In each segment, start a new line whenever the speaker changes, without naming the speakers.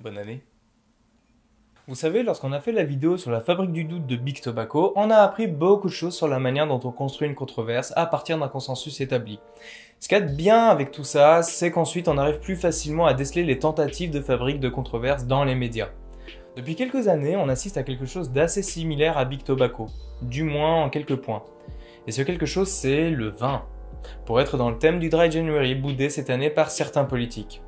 Bonne année. Vous savez, lorsqu'on a fait la vidéo sur la fabrique du doute de Big Tobacco, on a appris beaucoup de choses sur la manière dont on construit une controverse à partir d'un consensus établi. Ce qu'il y a de bien avec tout ça, c'est qu'ensuite on arrive plus facilement à déceler les tentatives de fabrique de controverses dans les médias. Depuis quelques années, on assiste à quelque chose d'assez similaire à Big Tobacco, du moins en quelques points. Et ce quelque chose, c'est le vin, pour être dans le thème du Dry January boudé cette année par certains politiques.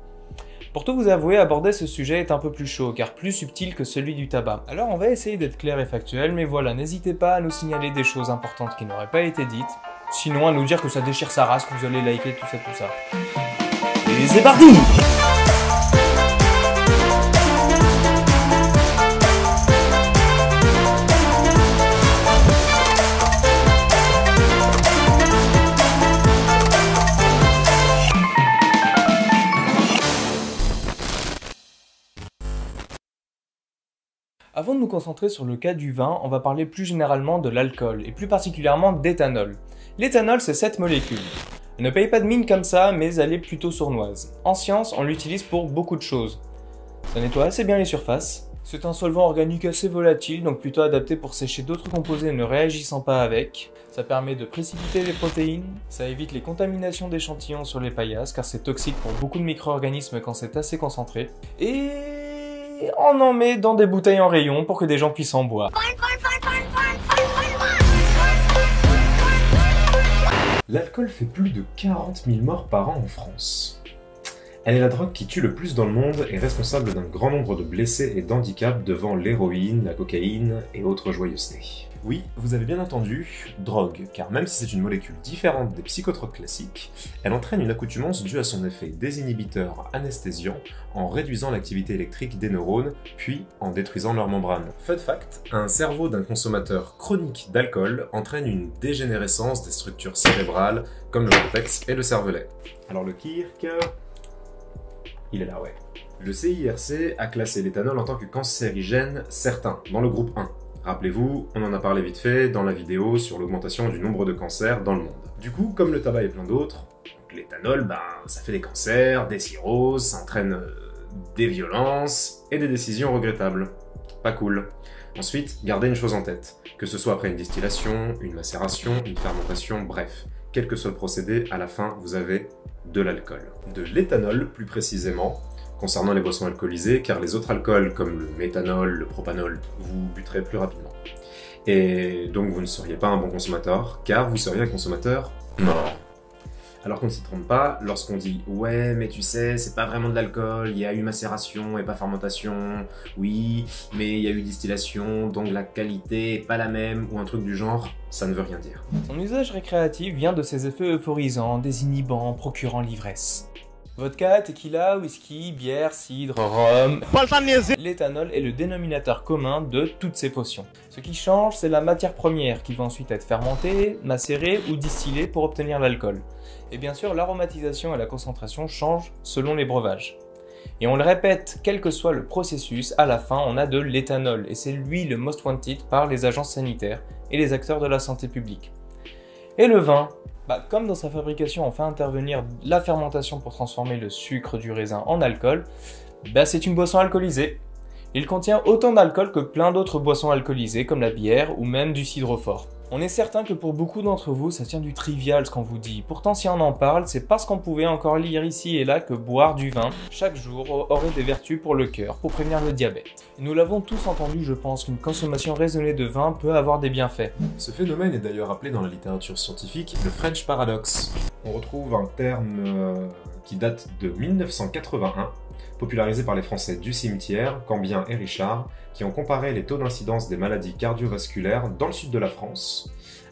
Pour tout vous avouer, aborder ce sujet est un peu plus chaud, car plus subtil que celui du tabac. Alors on va essayer d'être clair et factuel, mais voilà, n'hésitez pas à nous signaler des choses importantes qui n'auraient pas été dites, sinon à nous dire que ça déchire sa race, que vous allez liker, tout ça. Et c'est parti! Avant de nous concentrer sur le cas du vin, on va parler plus généralement de l'alcool, et plus particulièrement d'éthanol. L'éthanol, c'est cette molécule. Elle ne paye pas de mine comme ça, mais elle est plutôt sournoise. En science, on l'utilise pour beaucoup de choses. Ça nettoie assez bien les surfaces. C'est un solvant organique assez volatile, donc plutôt adapté pour sécher d'autres composés ne réagissant pas avec. Ça permet de précipiter les protéines. Ça évite les contaminations d'échantillons sur les paillasses, car c'est toxique pour beaucoup de micro-organismes quand c'est assez concentré. Et on en met dans des bouteilles en rayon pour que des gens puissent en boire.
L'alcool fait plus de 40 000 morts par an en France. Elle est la drogue qui tue le plus dans le monde et responsable d'un grand nombre de blessés et d'handicaps devant l'héroïne, la cocaïne et autres joyeusetés. Oui, vous avez bien entendu, drogue, car même si c'est une molécule différente des psychotropes classiques, elle entraîne une accoutumance due à son effet désinhibiteur anesthésiant en réduisant l'activité électrique des neurones, puis en détruisant leurs membranes. Fun fact, un cerveau d'un consommateur chronique d'alcool entraîne une dégénérescence des structures cérébrales comme le cortex et le cervelet. Alors le kirk, il est là, ouais. Le CIRC a classé l'éthanol en tant que cancérigène certain, dans le groupe 1. Rappelez-vous, on en a parlé vite fait dans la vidéo sur l'augmentation du nombre de cancers dans le monde. Du coup, comme le tabac et plein d'autres, l'éthanol, ça fait des cancers, des cirrhoses, ça entraîne des violences et des décisions regrettables. Pas cool. Ensuite, gardez une chose en tête, que ce soit après une distillation, une macération, une fermentation, bref, quel que soit le procédé, à la fin, vous avez de l'alcool. De l'éthanol, plus précisément, concernant les boissons alcoolisées, car les autres alcools, comme le méthanol, le propanol, vous buterez plus rapidement. Et donc vous ne seriez pas un bon consommateur, car vous seriez un consommateur mort. Alors qu'on ne s'y trompe pas, lorsqu'on dit « Ouais, mais tu sais, c'est pas vraiment de l'alcool, il y a eu macération et pas fermentation, oui, mais il y a eu distillation, donc la qualité est pas la même, ou un truc du genre, ça ne veut rien dire. »
Son usage récréatif vient de ses effets euphorisants, désinhibants, procurant l'ivresse. Vodka, tequila, whisky, bière, cidre, rhum... L'éthanol est le dénominateur commun de toutes ces potions. Ce qui change, c'est la matière première qui va ensuite être fermentée, macérée ou distillée pour obtenir l'alcool. Et bien sûr, l'aromatisation et la concentration changent selon les breuvages. Et on le répète, quel que soit le processus, à la fin, on a de l'éthanol, et c'est lui le most wanted par les agences sanitaires et les acteurs de la santé publique. Et le vin, comme dans sa fabrication on fait intervenir la fermentation pour transformer le sucre du raisin en alcool, c'est une boisson alcoolisée. Il contient autant d'alcool que plein d'autres boissons alcoolisées comme la bière ou même du cidre fort. On est certain que pour beaucoup d'entre vous, ça tient du trivial ce qu'on vous dit. Pourtant, si on en parle, c'est parce qu'on pouvait encore lire ici et là que boire du vin chaque jour aurait des vertus pour le cœur, pour prévenir le diabète. Et nous l'avons tous entendu, je pense, qu'une consommation raisonnée de vin peut avoir des bienfaits.
Ce phénomène est d'ailleurs appelé dans la littérature scientifique le French Paradox. On retrouve un terme qui date de 1981, popularisé par les Français du Cimetière, Cambien et Richard, qui ont comparé les taux d'incidence des maladies cardiovasculaires dans le sud de la France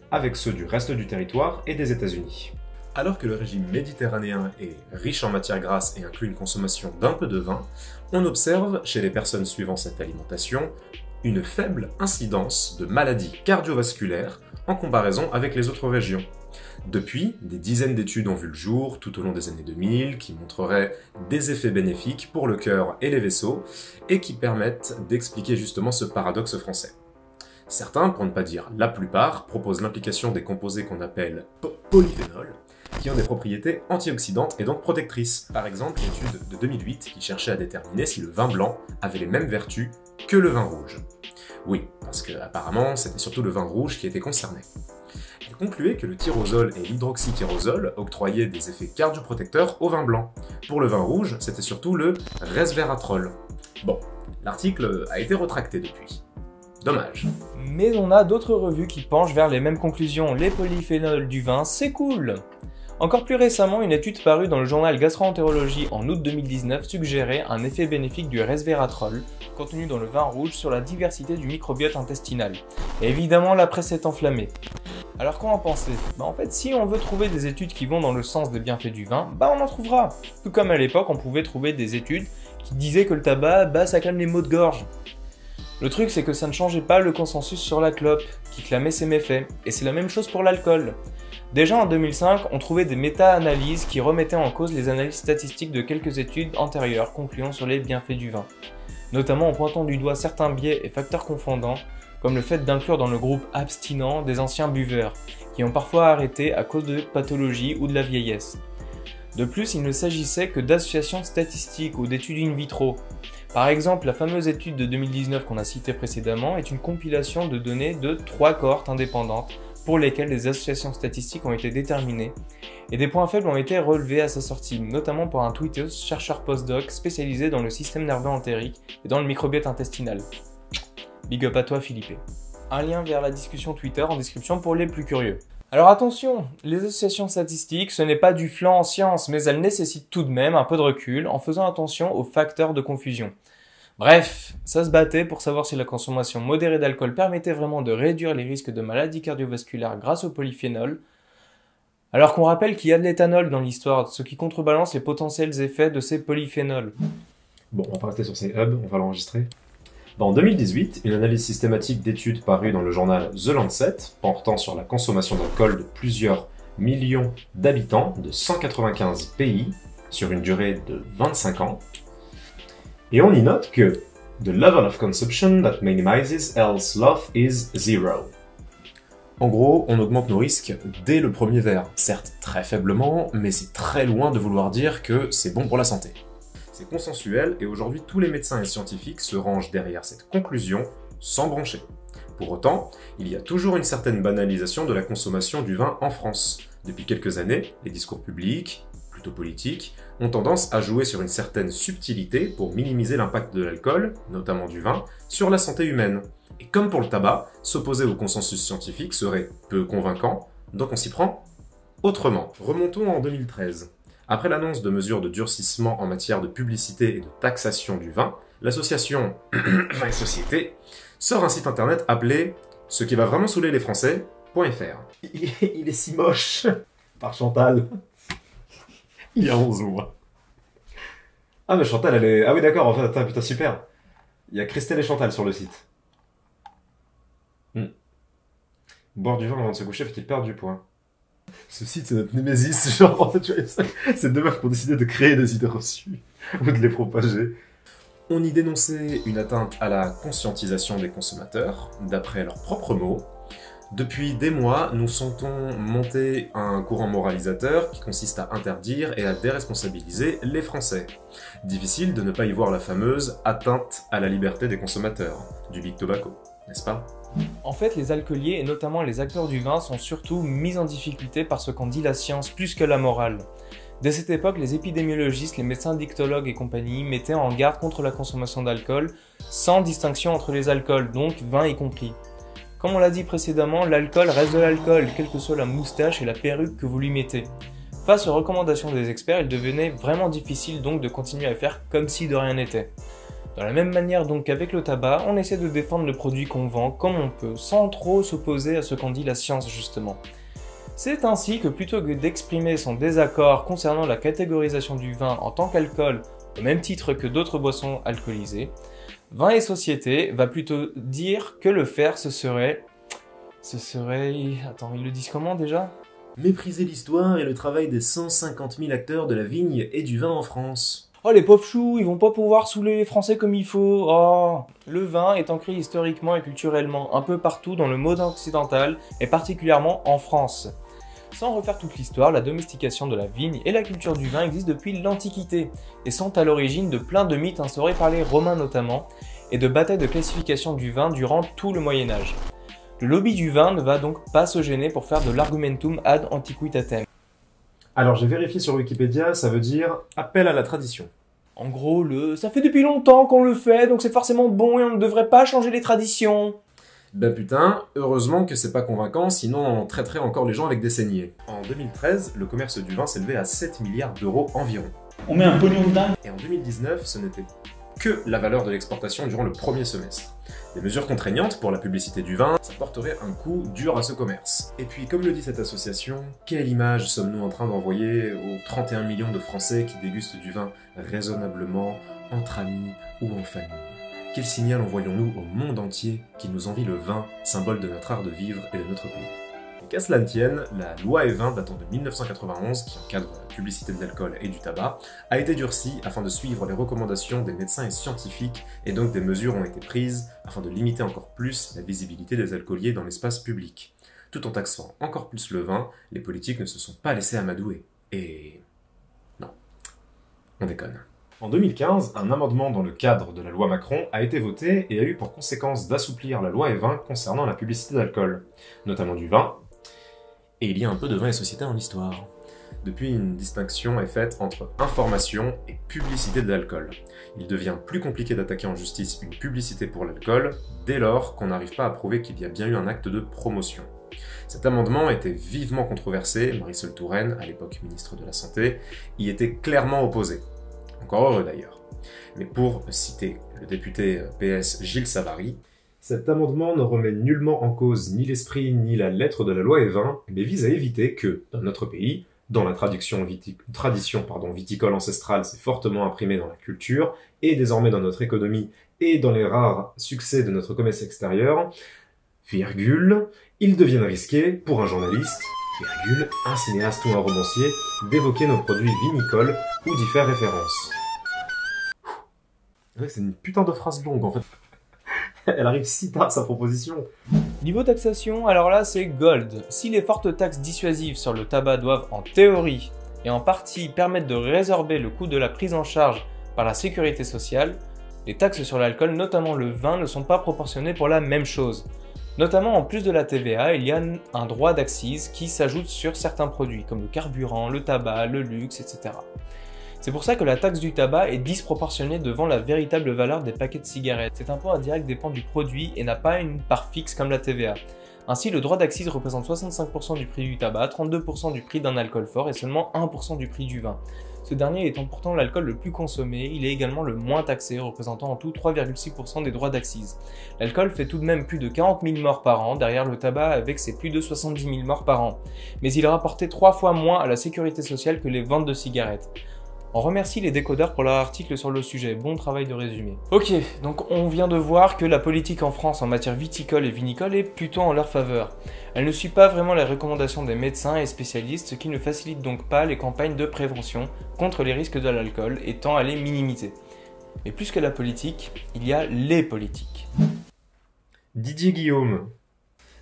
avec ceux du reste du territoire et des États-Unis. Alors que le régime méditerranéen est riche en matières grasses et inclut une consommation d'un peu de vin, on observe, chez les personnes suivant cette alimentation, une faible incidence de maladies cardiovasculaires en comparaison avec les autres régions. Depuis, des dizaines d'études ont vu le jour tout au long des années 2000 qui montreraient des effets bénéfiques pour le cœur et les vaisseaux et qui permettent d'expliquer justement ce paradoxe français. Certains, pour ne pas dire la plupart, proposent l'implication des composés qu'on appelle polyphénols, qui ont des propriétés antioxydantes et donc protectrices. Par exemple, l'étude de 2008 qui cherchait à déterminer si le vin blanc avait les mêmes vertus que le vin rouge. Oui, parce que apparemment c'était surtout le vin rouge qui était concerné. Il concluait que le tyrosol et l'hydroxytyrosol octroyaient des effets cardioprotecteurs au vin blanc. Pour le vin rouge, c'était surtout le resveratrol. Bon, l'article a été retracté depuis. Dommage.
Mais on a d'autres revues qui penchent vers les mêmes conclusions. Les polyphénols du vin, c'est cool! Encore plus récemment, une étude parue dans le journal Gastroentérologie en août 2019 suggérait un effet bénéfique du resveratrol contenu dans le vin rouge sur la diversité du microbiote intestinal. Et évidemment, la presse est enflammée. Alors qu'en penser? En fait, si on veut trouver des études qui vont dans le sens des bienfaits du vin, on en trouvera. Tout comme à l'époque, on pouvait trouver des études qui disaient que le tabac, ça calme les maux de gorge. Le truc, c'est que ça ne changeait pas le consensus sur la clope, qui clamait ses méfaits. Et c'est la même chose pour l'alcool. Déjà en 2005, on trouvait des méta-analyses qui remettaient en cause les analyses statistiques de quelques études antérieures concluant sur les bienfaits du vin, notamment en pointant du doigt certains biais et facteurs confondants, comme le fait d'inclure dans le groupe abstinent des anciens buveurs, qui ont parfois arrêté à cause de pathologies ou de la vieillesse. De plus, il ne s'agissait que d'associations statistiques ou d'études in vitro. Par exemple, la fameuse étude de 2019 qu'on a citée précédemment est une compilation de données de 3 cohortes indépendantes pour lesquelles les associations statistiques ont été déterminées, et des points faibles ont été relevés à sa sortie, notamment par un tweetos chercheur postdoc spécialisé dans le système nerveux entérique et dans le microbiote intestinal. Big up à toi Philippe. Un lien vers la discussion Twitter en description pour les plus curieux. Alors attention, les associations statistiques, ce n'est pas du flan en sciences, mais elles nécessitent tout de même un peu de recul en faisant attention aux facteurs de confusion. Bref, ça se battait pour savoir si la consommation modérée d'alcool permettait vraiment de réduire les risques de maladies cardiovasculaires grâce au polyphénol, alors qu'on rappelle qu'il y a de l'éthanol dans l'histoire, ce qui contrebalance les potentiels effets de ces polyphénols.
Bon, on va pas rester sur ces hubs, on va l'enregistrer. En 2018, une analyse systématique d'études parue dans le journal The Lancet, portant sur la consommation d'alcool de plusieurs millions d'habitants de 195 pays sur une durée de 25 ans, et on y note que « The level of consumption that minimizes else loss is zero ». En gros, on augmente nos risques dès le premier verre, certes très faiblement, mais c'est très loin de vouloir dire que c'est bon pour la santé. C'est consensuel et aujourd'hui tous les médecins et scientifiques se rangent derrière cette conclusion sans broncher. Pour autant, il y a toujours une certaine banalisation de la consommation du vin en France. Depuis quelques années, les discours publics, plutôt politiques, ont tendance à jouer sur une certaine subtilité pour minimiser l'impact de l'alcool, notamment du vin, sur la santé humaine. Et comme pour le tabac, s'opposer au consensus scientifique serait peu convaincant, donc on s'y prend autrement. Remontons en 2013. Après l'annonce de mesures de durcissement en matière de publicité et de taxation du vin, l'association Vin et Société sort un site internet appelé « Ce qui va vraiment saouler les Français.fr ». Il est si moche. Par Chantal. Il y a 11 mois. Ah mais Chantal elle est... Ah oui d'accord, en fait, attends, putain super. Il y a Christelle et Chantal sur le site. Boire du vin avant de se coucher fait-il perdre du poids? Ce site c'est notre némésis, genre en fait tu vois, c'est deux meufs qui ont décidé de créer des idées reçues ou de les propager. On y dénonçait une atteinte à la conscientisation des consommateurs, d'après leurs propres mots. Depuis des mois, nous sentons monter un courant moralisateur qui consiste à interdire et à déresponsabiliser les Français. Difficile de ne pas y voir la fameuse atteinte à la liberté des consommateurs, du Big Tobacco, n'est-ce pas?
En fait, les alcooliers et notamment les acteurs du vin sont surtout mis en difficulté par ce qu'en dit la science plus que la morale. Dès cette époque, les épidémiologistes, les médecins dictologues et compagnie mettaient en garde contre la consommation d'alcool, sans distinction entre les alcools, donc vin y compris. Comme on l'a dit précédemment, l'alcool reste de l'alcool, quelle que soit la moustache et la perruque que vous lui mettez. Face aux recommandations des experts, il devenait vraiment difficile donc de continuer à faire comme si de rien n'était. De la même manière donc qu'avec le tabac, on essaie de défendre le produit qu'on vend comme on peut, sans trop s'opposer à ce qu'en dit la science justement. C'est ainsi que plutôt que d'exprimer son désaccord concernant la catégorisation du vin en tant qu'alcool, au même titre que d'autres boissons alcoolisées, Vin et Société va plutôt dire que le faire ce serait... Attends, ils le disent comment déjà?
Mépriser l'histoire et le travail des 150 000 acteurs de la vigne et du vin en France.
Oh les pauvres choux, ils vont pas pouvoir saouler les Français comme il faut. Oh. Le vin est ancré historiquement et culturellement un peu partout dans le monde occidental et particulièrement en France. Sans refaire toute l'histoire, la domestication de la vigne et la culture du vin existent depuis l'Antiquité et sont à l'origine de plein de mythes instaurés par les Romains notamment et de batailles de classification du vin durant tout le Moyen-Âge. Le lobby du vin ne va donc pas se gêner pour faire de l'argumentum ad antiquitatem.
Alors j'ai vérifié sur Wikipédia, ça veut dire appel à la tradition.
En gros, ça fait depuis longtemps qu'on le fait, donc c'est forcément bon et on ne devrait pas changer les traditions.
Ben putain, heureusement que c'est pas convaincant, sinon on traiterait encore les gens avec des saignées. En 2013, le commerce du vin s'élevait à 7 milliards d'euros environ.
On met un pognon dedans.
Et en 2019, ce n'était que la valeur de l'exportation durant le premier semestre. Des mesures contraignantes pour la publicité du vin, ça porterait un coup dur à ce commerce. Et puis, comme le dit cette association, quelle image sommes-nous en train d'envoyer aux 31 millions de Français qui dégustent du vin raisonnablement, entre amis ou en famille? Quel signal envoyons-nous au monde entier qui nous envie le vin, symbole de notre art de vivre et de notre pays? Qu'à cela ne tienne, la loi E20 datant de 1991, qui encadre la publicité de l'alcool et du tabac, a été durcie afin de suivre les recommandations des médecins et scientifiques, et donc des mesures ont été prises afin de limiter encore plus la visibilité des alcooliers dans l'espace public. Tout en taxant encore plus le vin, les politiques ne se sont pas laissés amadouer. Et... non, on déconne. En 2015, un amendement dans le cadre de la loi Macron a été voté et a eu pour conséquence d'assouplir la loi E20 concernant la publicité d'alcool, notamment du vin. Et il y a un peu de vin et société en histoire. Depuis, une distinction est faite entre information et publicité de l'alcool. Il devient plus compliqué d'attaquer en justice une publicité pour l'alcool dès lors qu'on n'arrive pas à prouver qu'il y a bien eu un acte de promotion. Cet amendement était vivement controversé, Marisol Touraine, à l'époque ministre de la Santé, y était clairement opposée. Encore heureux d'ailleurs. Mais pour citer le député PS Gilles Savary, cet amendement ne remet nullement en cause ni l'esprit ni la lettre de la loi E20, mais vise à éviter que, dans notre pays, dont la tradition viticole ancestrale s'est fortement imprimée dans la culture, et désormais dans notre économie, et dans les rares succès de notre commerce extérieur, virgule, il devienne risqué, pour un journaliste, virgule, un cinéaste ou un romancier, d'évoquer nos produits vinicoles ou d'y faire référence. Ouais, c'est une putain de phrase longue en fait. Elle arrive si tard sa proposition.
Niveau taxation, alors là c'est gold. Si les fortes taxes dissuasives sur le tabac doivent en théorie et en partie permettre de résorber le coût de la prise en charge par la sécurité sociale, les taxes sur l'alcool, notamment le vin, ne sont pas proportionnées pour la même chose. Notamment en plus de la TVA, il y a un droit d'accise qui s'ajoute sur certains produits comme le carburant, le tabac, le luxe, etc. C'est pour ça que la taxe du tabac est disproportionnée devant la véritable valeur des paquets de cigarettes. Cet impôt indirect dépend du produit et n'a pas une part fixe comme la TVA. Ainsi, le droit d'accise représente 65% du prix du tabac, 32% du prix d'un alcool fort et seulement 1% du prix du vin. Ce dernier étant pourtant l'alcool le plus consommé, il est également le moins taxé, représentant en tout 3,6% des droits d'accise. L'alcool fait tout de même plus de 40 000 morts par an, derrière le tabac avec ses plus de 70 000 morts par an. Mais il rapportait 3 fois moins à la sécurité sociale que les ventes de cigarettes. On remercie les décodeurs pour leur article sur le sujet, bon travail de résumé. Ok, donc on vient de voir que la politique en France en matière viticole et vinicole est plutôt en leur faveur. Elle ne suit pas vraiment les recommandations des médecins et spécialistes, ce qui ne facilite donc pas les campagnes de prévention contre les risques de l'alcool et tend à les minimiser. Mais plus que la politique, il y a les politiques.
Didier Guillaume.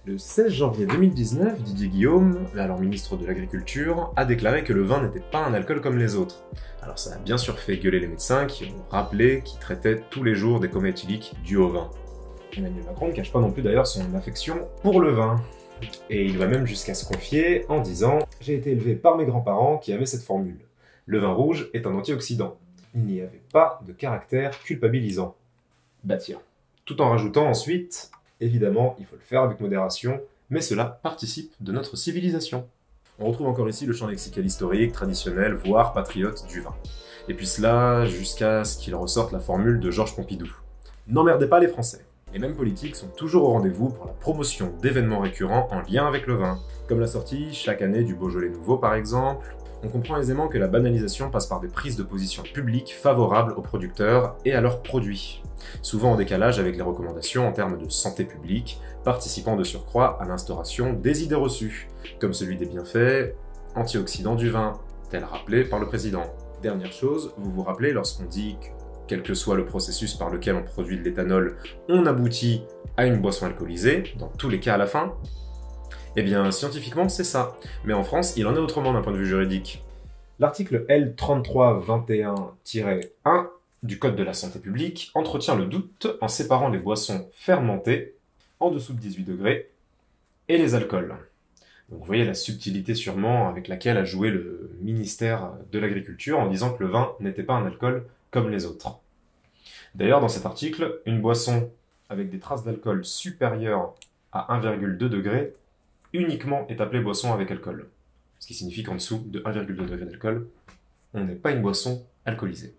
Le 16 janvier 2019, Didier Guillaume, alors ministre de l'Agriculture, a déclaré que le vin n'était pas un alcool comme les autres. Alors ça a bien sûr fait gueuler les médecins qui ont rappelé qu'ils traitaient tous les jours des comas éthyliques dus au vin. Emmanuel Macron ne cache pas non plus d'ailleurs son affection pour le vin. Et il va même jusqu'à se confier en disant « J'ai été élevé par mes grands-parents qui avaient cette formule. Le vin rouge est un antioxydant. Il n'y avait pas de caractère culpabilisant. » Bah tiens. Tout en rajoutant ensuite « Évidemment, il faut le faire avec modération, mais cela participe de notre civilisation. » On retrouve encore ici le champ lexical historique, traditionnel, voire patriote du vin. Et puis cela jusqu'à ce qu'il ressorte la formule de Georges Pompidou. N'emmerdez pas les Français. Les mêmes politiques sont toujours au rendez-vous pour la promotion d'événements récurrents en lien avec le vin, comme la sortie chaque année du Beaujolais Nouveau par exemple. On comprend aisément que la banalisation passe par des prises de position publiques favorables aux producteurs et à leurs produits, souvent en décalage avec les recommandations en termes de santé publique, participant de surcroît à l'instauration des idées reçues, comme celui des bienfaits antioxydants du vin, tel rappelé par le président. Dernière chose, vous vous rappelez lorsqu'on dit que, quel que soit le processus par lequel on produit de l'éthanol, on aboutit à une boisson alcoolisée, dans tous les cas à la fin? Eh bien, scientifiquement, c'est ça. Mais en France, il en est autrement d'un point de vue juridique. L'article L3321-1 du Code de la santé publique entretient le doute en séparant les boissons fermentées, en dessous de 18 degrés, et les alcools. Donc vous voyez la subtilité sûrement avec laquelle a joué le ministère de l'Agriculture en disant que le vin n'était pas un alcool comme les autres. D'ailleurs, dans cet article, une boisson avec des traces d'alcool supérieures à 1,2 degré uniquement est appelée boisson avec alcool. Ce qui signifie qu'en dessous de 1,2 degré d'alcool, on n'est pas une boisson alcoolisée.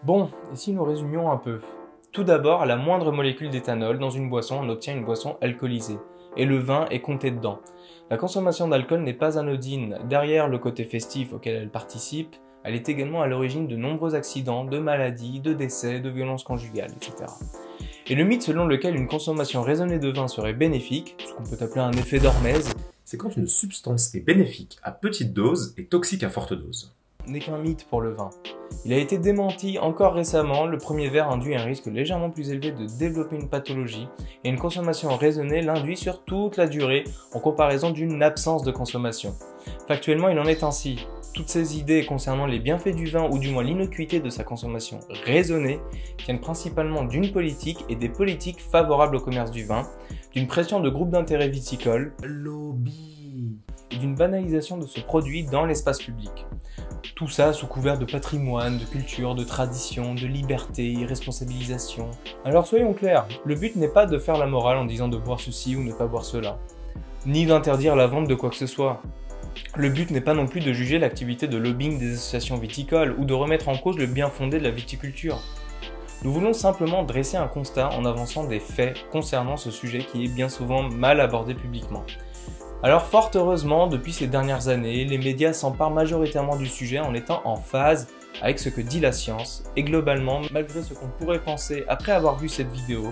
Bon, et si nous résumions un peu? Tout d'abord, à la moindre molécule d'éthanol dans une boisson, on obtient une boisson alcoolisée. Et le vin est compté dedans. La consommation d'alcool n'est pas anodine. Derrière le côté festif auquel elle participe, elle est également à l'origine de nombreux accidents, de maladies, de décès, de violences conjugales, etc. Et le mythe selon lequel une consommation raisonnée de vin serait bénéfique, ce qu'on peut appeler un effet d'hormèse,
c'est quand une substance est bénéfique à petite dose et toxique à forte dose.
N'est qu'un mythe pour le vin. Il a été démenti encore récemment, le premier verre induit un risque légèrement plus élevé de développer une pathologie et une consommation raisonnée l'induit sur toute la durée en comparaison d'une absence de consommation. Factuellement, il en est ainsi. Toutes ces idées concernant les bienfaits du vin ou du moins l'innocuité de sa consommation raisonnée viennent principalement d'une politique et des politiques favorables au commerce du vin, d'une pression de groupes d'intérêt viticoles, lobby, et d'une banalisation de ce produit dans l'espace public. Tout ça sous couvert de patrimoine, de culture, de tradition, de liberté, irresponsabilisation. Alors soyons clairs, le but n'est pas de faire la morale en disant de boire ceci ou ne pas boire cela, ni d'interdire la vente de quoi que ce soit. Le but n'est pas non plus de juger l'activité de lobbying des associations viticoles ou de remettre en cause le bien fondé de la viticulture. Nous voulons simplement dresser un constat en avançant des faits concernant ce sujet qui est bien souvent mal abordé publiquement. Alors fort heureusement, depuis ces dernières années, les médias s'emparent majoritairement du sujet en étant en phase avec ce que dit la science, et globalement, malgré ce qu'on pourrait penser après avoir vu cette vidéo,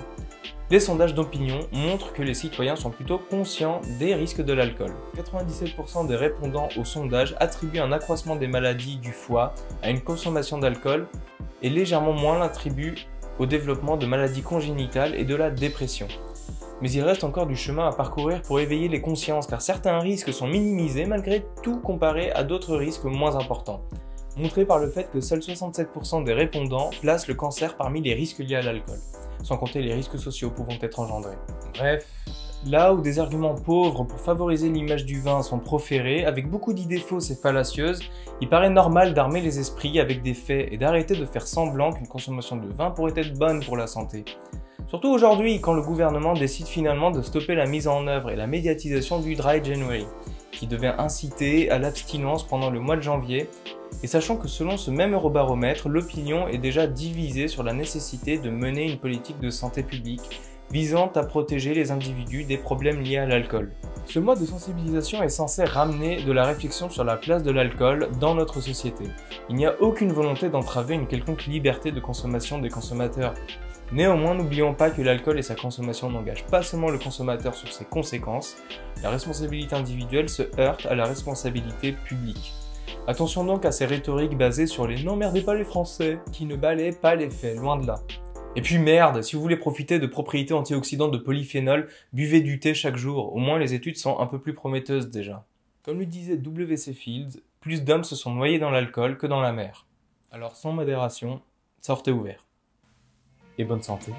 les sondages d'opinion montrent que les citoyens sont plutôt conscients des risques de l'alcool. 97% des répondants au sondage attribuent un accroissement des maladies du foie à une consommation d'alcool et légèrement moins l'attribuent au développement de maladies congénitales et de la dépression. Mais il reste encore du chemin à parcourir pour éveiller les consciences car certains risques sont minimisés malgré tout comparé à d'autres risques moins importants. Montré par le fait que seuls 67% des répondants placent le cancer parmi les risques liés à l'alcool, sans compter les risques sociaux pouvant être engendrés. Bref, là où des arguments pauvres pour favoriser l'image du vin sont proférés, avec beaucoup d'idées fausses et fallacieuses, il paraît normal d'armer les esprits avec des faits et d'arrêter de faire semblant qu'une consommation de vin pourrait être bonne pour la santé. Surtout aujourd'hui, quand le gouvernement décide finalement de stopper la mise en œuvre et la médiatisation du Dry January, qui devait inciter à l'abstinence pendant le mois de janvier, et sachant que selon ce même Eurobaromètre, l'opinion est déjà divisée sur la nécessité de mener une politique de santé publique visant à protéger les individus des problèmes liés à l'alcool. Ce mois de sensibilisation est censé ramener de la réflexion sur la place de l'alcool dans notre société. Il n'y a aucune volonté d'entraver une quelconque liberté de consommation des consommateurs. Néanmoins, n'oublions pas que l'alcool et sa consommation n'engagent pas seulement le consommateur sur ses conséquences, la responsabilité individuelle se heurte à la responsabilité publique. Attention donc à ces rhétoriques basées sur les « n'emmerdez pas les Français » qui ne balaient pas les faits, loin de là. Et puis merde, si vous voulez profiter de propriétés antioxydantes de polyphénol, buvez du thé chaque jour, au moins les études sont un peu plus prometteuses déjà. Comme le disait W.C. Fields, plus d'hommes se sont noyés dans l'alcool que dans la mer. Alors sans modération, sortez ouvert. Et bonne santé.